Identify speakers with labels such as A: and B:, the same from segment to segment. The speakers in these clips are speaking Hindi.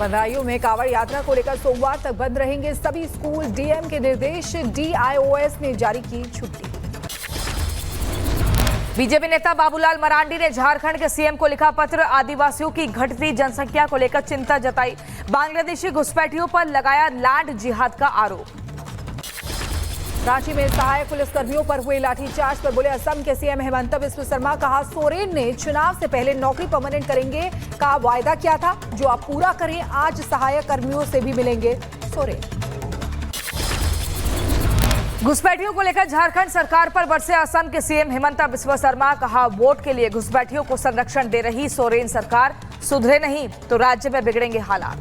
A: बदायूं में कांवड़ यात्रा को लेकर सोमवार तक बंद रहेंगे सभी स्कूल। डीएम के निर्देश, डीआईओएस ने जारी की छुट्टी।
B: बीजेपी नेता बाबूलाल मरांडी ने झारखंड के सीएम को लिखा पत्र, आदिवासियों की घटती जनसंख्या को लेकर चिंता जताई। बांग्लादेशी घुसपैठियों पर लगाया लैंड जिहाद का आरोप।
A: रांची में सहायक पुलिसकर्मियों पर हुए लाठीचार्ज पर बोले असम के सीएम हेमंत बिस्व शर्मा। कहा सोरेन ने चुनाव से पहले नौकरी परमानेंट करेंगे का वायदा किया था, जो आप पूरा करें। आज सहायक कर्मियों से भी मिलेंगे सोरेन।
B: घुसपैठियों को लेकर झारखंड सरकार पर बरसे असम के सीएम हेमंत बिस्व शर्मा। कहा वोट के लिए घुसपैठियों को संरक्षण दे रही सोरेन सरकार, सुधरे नहीं तो राज्य में बिगड़ेंगे हालात।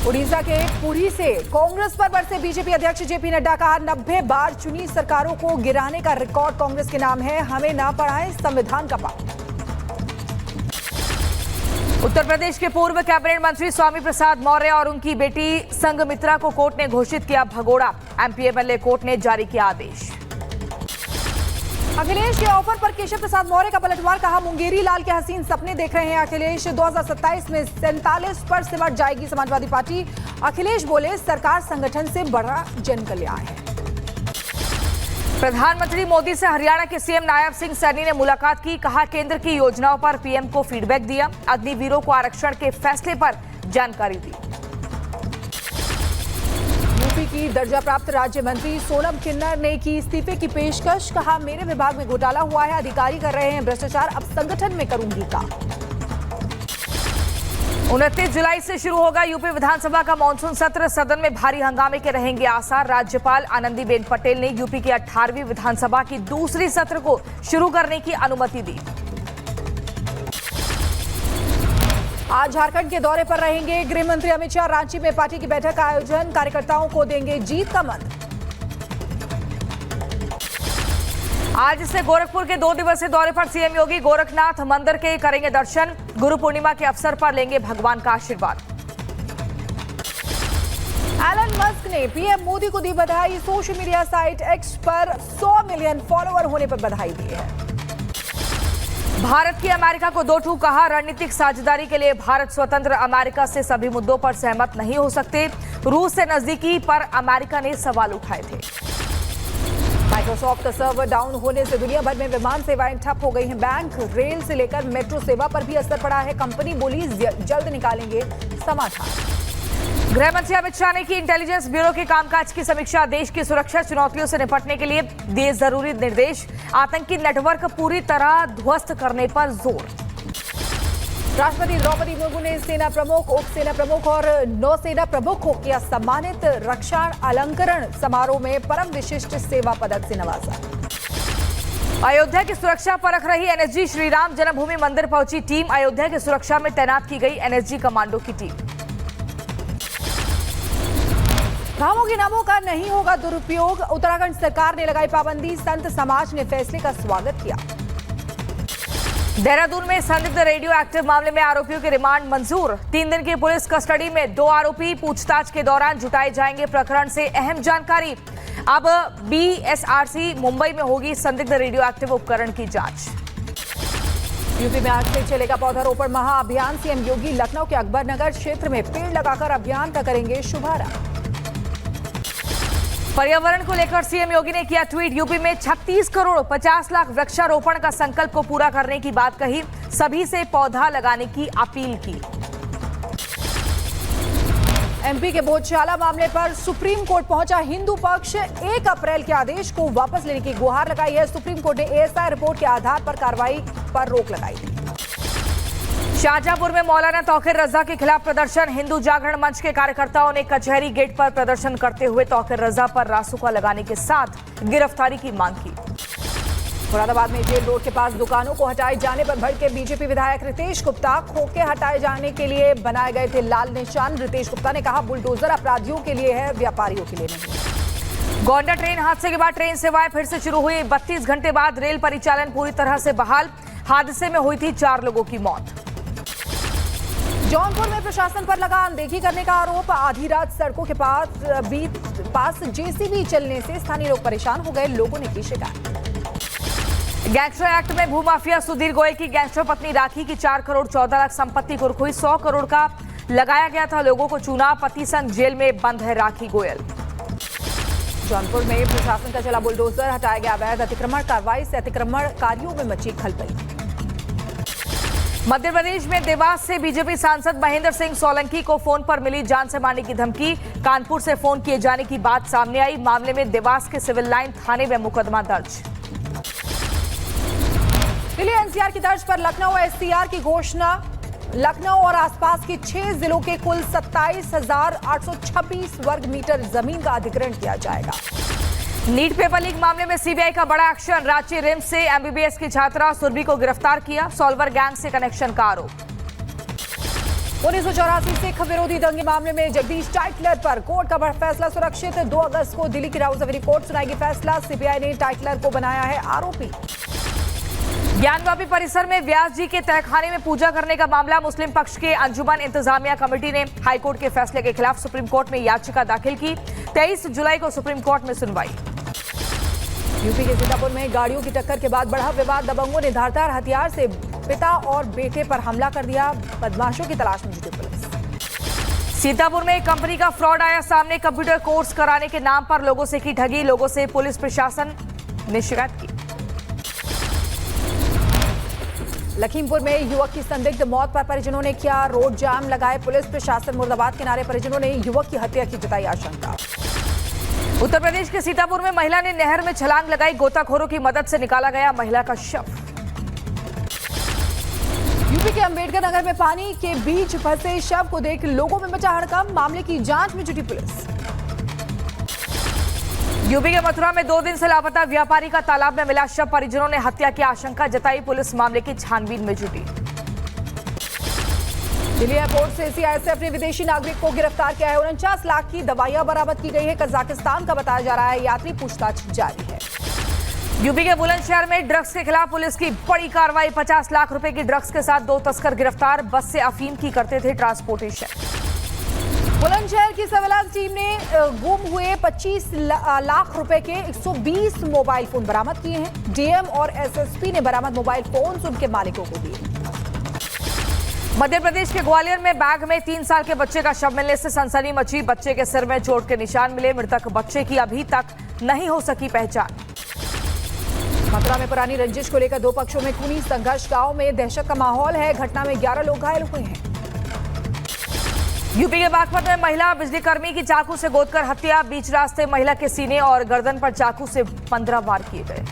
A: उड़ीसा के पुरी से कांग्रेस पर बरसे बीजेपी अध्यक्ष जेपी नड्डा। कहा 90 बार चुनी सरकारों को गिराने का रिकॉर्ड कांग्रेस के नाम है, हमें ना पढ़ाएं संविधान का पाठ।
B: उत्तर प्रदेश के पूर्व कैबिनेट मंत्री स्वामी प्रसाद मौर्य और उनकी बेटी संघमित्रा को कोर्ट ने घोषित किया भगोड़ा। एमपीएमएलए कोर्ट ने जारी किया आदेश।
A: अखिलेश के ऑफर पर केशव प्रसाद मौर्य का पलटवार। कहा मुंगेरी लाल के हसीन सपने देख रहे हैं अखिलेश। 2027 में 47 पर सिमट जाएगी समाजवादी पार्टी। अखिलेश बोले सरकार संगठन से बड़ा जन कल्याण है।
B: प्रधानमंत्री मोदी से हरियाणा के सीएम नायब सिंह सैनी ने मुलाकात की। कहा केंद्र की योजनाओं पर पीएम को फीडबैक दिया। अग्निवीरों को आरक्षण के फैसले पर जानकारी दी।
A: यूपी की दर्जा प्राप्त राज्य मंत्री सोनम किन्नर ने की इस्तीफे की पेशकश। कहा मेरे विभाग में घोटाला हुआ है, अधिकारी कर रहे हैं भ्रष्टाचार, अब संगठन में करूंगी काम।
B: 29 जुलाई से शुरू होगा यूपी विधानसभा का मानसून सत्र। सदन में भारी हंगामे के रहेंगे आसार। राज्यपाल आनंदीबेन पटेल ने यूपी की 18वीं विधानसभा की दूसरी सत्र को शुरू करने की अनुमति दी।
A: आज झारखंड के दौरे पर रहेंगे गृह मंत्री अमित शाह। रांची में पार्टी की बैठक का आयोजन, कार्यकर्ताओं को देंगे जीत का मंत्र।
B: आज से गोरखपुर के 2 दिवसीय दौरे पर सीएम योगी गोरखनाथ मंदिर के करेंगे दर्शन। गुरु पूर्णिमा के अवसर पर लेंगे भगवान का आशीर्वाद।
A: एलन मस्क ने पीएम मोदी को दी बधाई। सोशल मीडिया साइट एक्स पर 100 मिलियन फॉलोअर होने पर बधाई दी है।
B: भारत की अमेरिका को दो टूक। कहा रणनीतिक साझेदारी के लिए भारत स्वतंत्र, अमेरिका से सभी मुद्दों पर सहमत नहीं हो सकते। रूस से नजदीकी पर अमेरिका ने सवाल उठाए थे। माइक्रोसॉफ्ट का सर्वर डाउन होने से दुनिया भर में विमान सेवाएं ठप हो गई हैं। बैंक, रेल से लेकर मेट्रो सेवा पर भी असर पड़ा है। कंपनी बोली जल्द निकालेंगे समाधान। गृह मंत्री अमित शाह ने की इंटेलिजेंस ब्यूरो के कामकाज की समीक्षा। देश की सुरक्षा चुनौतियों से निपटने के लिए दिए जरूरी निर्देश। आतंकी नेटवर्क पूरी तरह ध्वस्त करने पर जोर। राष्ट्रपति द्रौपदी मुर्मू ने सेना प्रमुख, उप सेना प्रमुख और नौसेना प्रमुख को किया सम्मानित। रक्षा अलंकरण समारोह में परम विशिष्ट सेवा पदक से नवाजा। अयोध्या की सुरक्षा परख रही एनएसजी। श्री राम जन्मभूमि मंदिर पहुंची टीम। अयोध्या की सुरक्षा में तैनात की गई एनएसजी कमांडो की टीम। धामों के नामों का नहीं होगा दुरुपयोग। उत्तराखंड सरकार ने लगाई पाबंदी। संत समाज ने फैसले का स्वागत किया। देहरादून में संदिग्ध रेडियो एक्टिव मामले में आरोपियों की रिमांड मंजूर। 3 दिन की पुलिस कस्टडी में 2 आरोपी। पूछताछ के दौरान जुटाए जाएंगे प्रकरण से अहम जानकारी। अब बीएसआरसी मुंबई में होगी संदिग्ध रेडियो एक्टिव उपकरण की जांच। यूपी में आज से चलेगा पौधारोपण महाअभियान। सीएम योगी लखनऊ के अकबर नगर क्षेत्र में पेड़ लगाकर अभियान का करेंगे शुभारंभ। पर्यावरण को लेकर सीएम योगी ने किया ट्वीट। यूपी में 36 करोड़ 50 लाख वृक्षारोपण का संकल्प को पूरा करने की बात कही। सभी से पौधा लगाने की अपील की। एमपी के बोधशाला मामले पर सुप्रीम कोर्ट पहुंचा हिंदू पक्ष। 1 अप्रैल के आदेश को वापस लेने की गुहार लगाई है। सुप्रीम कोर्ट ने एएसआई रिपोर्ट के आधार पर कार्रवाई पर रोक लगाई थी। शाहजहांपुर में मौलाना तौकीर रजा के खिलाफ प्रदर्शन। हिंदू जागरण मंच के कार्यकर्ताओं ने कचहरी गेट पर प्रदर्शन करते हुए तौकीर रजा पर रासुका लगाने के साथ गिरफ्तारी की मांग की। मुरादाबाद में जेल रोड के पास दुकानों को हटाए जाने पर भड़के बीजेपी विधायक रितेश गुप्ता। खोखे हटाए जाने के लिए बनाए गए थे लाल निशान। रितेश गुप्ता ने कहा बुलडोजर अपराधियों के लिए है, व्यापारियों के लिए नहीं। गोंडा ट्रेन हादसे के बाद ट्रेन सेवाएं फिर से शुरू हुई। 32 घंटे बाद रेल परिचालन पूरी तरह से बहाल। हादसे में हुई थी 4 लोगों की मौत। जौनपुर में प्रशासन पर लगा अनदेखी करने का आरोप। आधी रात सड़कों के पास जेसीबी चलने से स्थानीय लोग परेशान हो गए। लोगों ने की शिकायत। गैंगस्टर एक्ट में भूमाफिया सुधीर गोयल की गैंगस्टर पत्नी राखी की 4 करोड़ 14 लाख संपत्ति कुर्क हुई। 100 करोड़ का लगाया गया था लोगों को चुना। पति संग जेल में बंद है राखी गोयल।
A: जौनपुर में प्रशासन का चला बुलडोजर, हटाया गया अवैध अतिक्रमण। कार्रवाई से अतिक्रमणकारियों में मची खलबली।
B: मध्य प्रदेश में देवास से बीजेपी सांसद महेंद्र सिंह सोलंकी को फोन पर मिली जान से मारने की धमकी। कानपुर से फोन किए जाने की बात सामने आई। मामले में देवास के सिविल लाइन थाने में मुकदमा दर्ज।
A: दिल्ली एनसीआर की तर्ज पर लखनऊ एससीआर की घोषणा। लखनऊ और आसपास के 6 जिलों के कुल 27,826 वर्ग मीटर जमीन का अधिग्रहण किया जाएगा।
B: नीट पेपर लीक मामले में सीबीआई का बड़ा एक्शन। रांची रिम्स से एमबीबीएस की छात्रा सुरभि को गिरफ्तार किया। सॉल्वर गैंग से कनेक्शन का आरोप।
A: 1984 सिख विरोधी दंगे मामले में जगदीश टाइटलर पर कोर्ट का बड़ा फैसला सुरक्षित। 2 अगस्त को दिल्ली की राउजवेरी कोर्ट सुनाएगी फैसला। सीबीआई ने टाइटलर को बनाया है आरोपी।
B: ज्ञानवापी परिसर में व्यास जी के तहखाने में पूजा करने का मामला। मुस्लिम पक्ष के अंजुमन इंतजामिया कमेटी ने हाईकोर्ट के फैसले के खिलाफ सुप्रीम कोर्ट में याचिका दाखिल की। 23 जुलाई को सुप्रीम कोर्ट में सुनवाई।
A: यूपी के सीतापुर में गाड़ियों की टक्कर के बाद बढ़ा विवाद। दबंगों ने धारदार हथियार से पिता और बेटे पर हमला कर दिया। बदमाशों की तलाश में जुटी पुलिस।
B: सीतापुर में एक कंपनी का फ्रॉड आया सामने। कंप्यूटर कोर्स कराने के नाम पर लोगों से की ठगी। लोगों से पुलिस प्रशासन ने शिकायत की।
A: लखीमपुर में युवक की संदिग्ध मौत पर परिजनों ने किया रोड जाम लगाए। पुलिस प्रशासन मुर्दाबाद के नारे। परिजनों ने युवक की हत्या की जताई आशंका।
B: उत्तर प्रदेश के सीतापुर में महिला ने नहर में छलांग लगाई। गोताखोरों की मदद से निकाला गया महिला का शव।
A: यूपी के अंबेडकर नगर में पानी के बीच फंसे शव को देख लोगों में मचा हड़कंप। मामले की जांच में जुटी पुलिस।
B: यूपी के मथुरा में 2 दिन से लापता व्यापारी का तालाब में मिला शव। परिजनों ने हत्या की आशंका जताई। पुलिस मामले की छानबीन में जुटी।
A: दिल्ली एयरपोर्ट से सीआईएसएफ ने विदेशी नागरिक को गिरफ्तार किया है। 49 लाख की दवाइयां बरामद की गई है। कजाकिस्तान का बताया जा रहा है। यात्री पूछताछ जारी है।
B: यूपी के बुलंदशहर में ड्रग्स के खिलाफ पुलिस की बड़ी कार्रवाई। 50 लाख रुपए की ड्रग्स के साथ 2 तस्कर गिरफ्तार। बस से अफीम की करते थे ट्रांसपोर्टेशन।
A: बुलंदशहर की सर्विलांस टीम ने गुम हुए 25 लाख रुपए के 120 मोबाइल फोन बरामद किए हैं। डीएम और एसएसपी ने बरामद मोबाइल फोन उनके मालिकों को दिए।
B: मध्य प्रदेश के ग्वालियर में बैग में 3 साल के बच्चे का शव मिलने से सनसनी मची। बच्चे के सिर में चोट के निशान मिले। मृतक बच्चे की अभी तक नहीं हो सकी पहचान।
A: मथुरा में पुरानी रंजिश को लेकर 2 पक्षों में खूनी संघर्ष। गांव में दहशत का माहौल है। घटना में 11 लोग घायल हुए हैं।
B: यूपी के बागपत में महिला बिजली कर्मी की चाकू से गोदकर हत्या। बीच रास्ते महिला के सीने और गर्दन पर चाकू से 15 वार किए गए।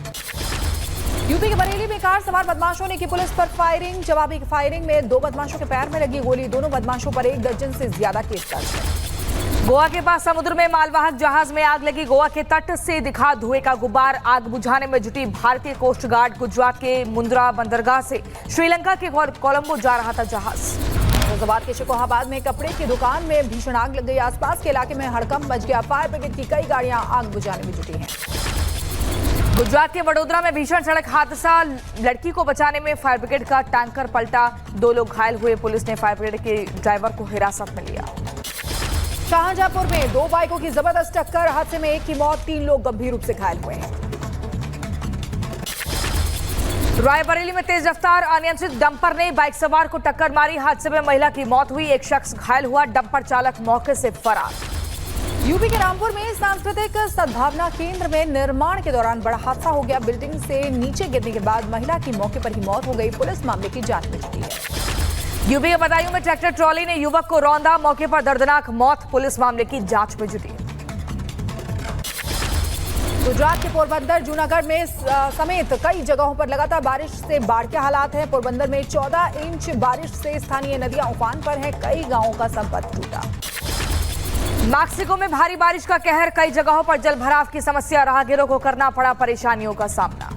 A: यूपी के बरेली में कार सवार बदमाशों ने की पुलिस पर फायरिंग। जवाबी फायरिंग में 2 बदमाशों के पैर में लगी गोली। दोनों बदमाशों पर 1 दर्जन से ज्यादा केस दर्ज है।
B: गोवा के पास समुद्र में मालवाहक जहाज में आग लगी। गोवा के तट से दिखा धुएं का गुब्बार। आग बुझाने में जुटी भारतीय कोस्ट गार्ड। गुजरात के मुंद्रा बंदरगाह से श्रीलंका के कोलंबो जा रहा था जहाज।
A: फैजाबाद के शिकोहाबाद में कपड़े की दुकान में भीषण आग लग गई। आसपास के इलाके में हड़कंप मच गया। फायर ब्रिगेड की कई गाड़ियां आग बुझाने में जुटी हैं।
B: गुजरात के वडोदरा में भीषण सड़क हादसा। लड़की को बचाने में फायर ब्रिगेड का टैंकर पलटा। 2 लोग घायल हुए। पुलिस ने फायर ब्रिगेड के ड्राइवर को हिरासत में लिया।
A: शाहजहांपुर में 2 बाइकों की जबरदस्त टक्कर। हादसे में 1 की मौत, 3 लोग गंभीर रूप से घायल हुए हैं।
B: रायबरेली में तेज रफ्तार अनियंत्रित डंपर ने बाइक सवार को टक्कर मारी। हादसे में महिला की मौत हुई। 1 शख्स घायल हुआ। डंपर चालक मौके से फरार।
A: यूपी के रामपुर में सांस्कृतिक सद्भावना केंद्र में निर्माण के दौरान बड़ा हादसा हो गया। बिल्डिंग से नीचे गिरने के बाद महिला की मौके पर ही मौत हो गई। पुलिस मामले की जांच में जुटी है।
B: यूपी के बदायूं में ट्रैक्टर ट्रॉली ने युवक को रौंदा। मौके पर दर्दनाक मौत। पुलिस मामले की जांच में जुटी।
A: गुजरात के पोरबंदर, जूनागढ़ में समेत कई जगहों पर लगातार बारिश से बाढ़ के हालात हैं। पोरबंदर में 14 इंच बारिश से स्थानीय नदियां उफान पर हैं। कई गांवों का संपर्क टूटा।
B: मैक्सिको में भारी बारिश का कहर। कई जगहों पर जलभराव की समस्या। राहगीरों को करना पड़ा परेशानियों का सामना।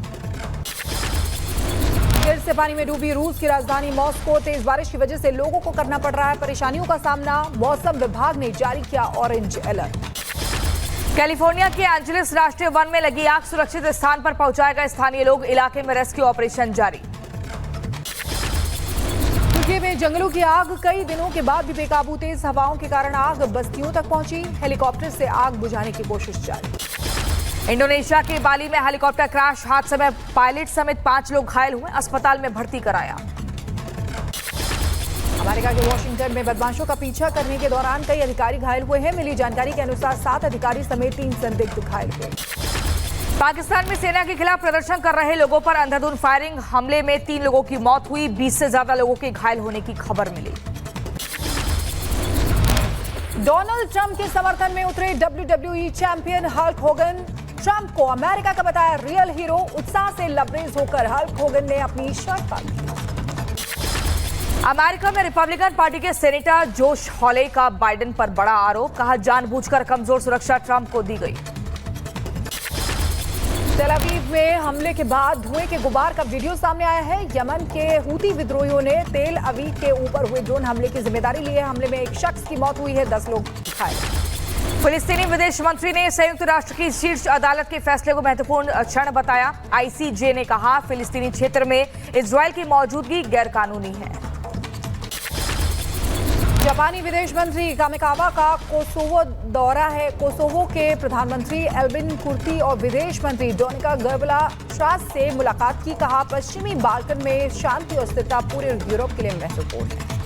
A: फिर से पानी में डूबी रूस की राजधानी मॉस्को। तेज बारिश की वजह से लोगों को करना पड़ रहा है परेशानियों का सामना। मौसम विभाग ने जारी किया ऑरेंज अलर्ट।
B: कैलिफोर्निया के एंजेलिस राष्ट्रीय वन में लगी आग। सुरक्षित स्थान पर पहुंचाए गए स्थानीय लोग। इलाके में रेस्क्यू ऑपरेशन जारी।
A: तुर्की में जंगलों की आग। कई दिनों के बाद भी बेकाबू तेज हवाओं के कारण आग बस्तियों तक पहुंची। हेलीकॉप्टर से आग बुझाने की कोशिश जारी।
B: इंडोनेशिया के बाली में हेलीकॉप्टर क्रैश हादसे में पायलट समेत 5 लोग घायल हुए, अस्पताल में भर्ती कराया।
A: अमेरिका के वॉशिंगटन में बदमाशों का पीछा करने के दौरान कई अधिकारी घायल हुए हैं। मिली जानकारी के अनुसार 7 अधिकारी समेत 3 संदिग्ध घायल हुए।
B: पाकिस्तान में सेना के खिलाफ प्रदर्शन कर रहे लोगों पर अंधाधुंध फायरिंग, हमले में 3 लोगों की मौत हुई, 20 से ज्यादा लोगों के घायल होने की खबर मिली।
A: डोनाल्ड ट्रंप के समर्थन में उतरे WWE champion Hulk Hogan. Trump को अमेरिका का बताया रियल हीरो। उत्साह से लबरेज होकर हल्क होगन ने अपनी शर्ट बांधी।
B: अमेरिका में रिपब्लिकन पार्टी के सेनेटर जोश हॉले का बाइडेन पर बड़ा आरोप, कहा जानबूझकर कमजोर सुरक्षा ट्रंप को दी गई।
A: तेल अवीव में हमले के बाद धुएं के गुबार का वीडियो सामने आया है। यमन के हूती विद्रोहियों ने तेल अवीव के ऊपर हुए ड्रोन हमले की जिम्मेदारी ली है। हमले में एक शख्स की मौत हुई है, 10 लोग घायल।
B: फिलिस्तीनी विदेश मंत्री ने संयुक्त राष्ट्र की शीर्ष अदालत के फैसले को महत्वपूर्ण क्षण बताया। आईसीजे ने कहा फिलिस्तीनी क्षेत्र में इजरायल की मौजूदगी गैरकानूनी है।
A: जापानी विदेश मंत्री कामिकावा का कोसोवो दौरा है। कोसोवो के प्रधानमंत्री एल्बिन कुर्ती और विदेश मंत्री डोनिका गर्बला श्रास से मुलाकात की। कहा पश्चिमी बाल्कन में शांति और स्थिरता पूरे यूरोप के लिए महत्वपूर्ण है।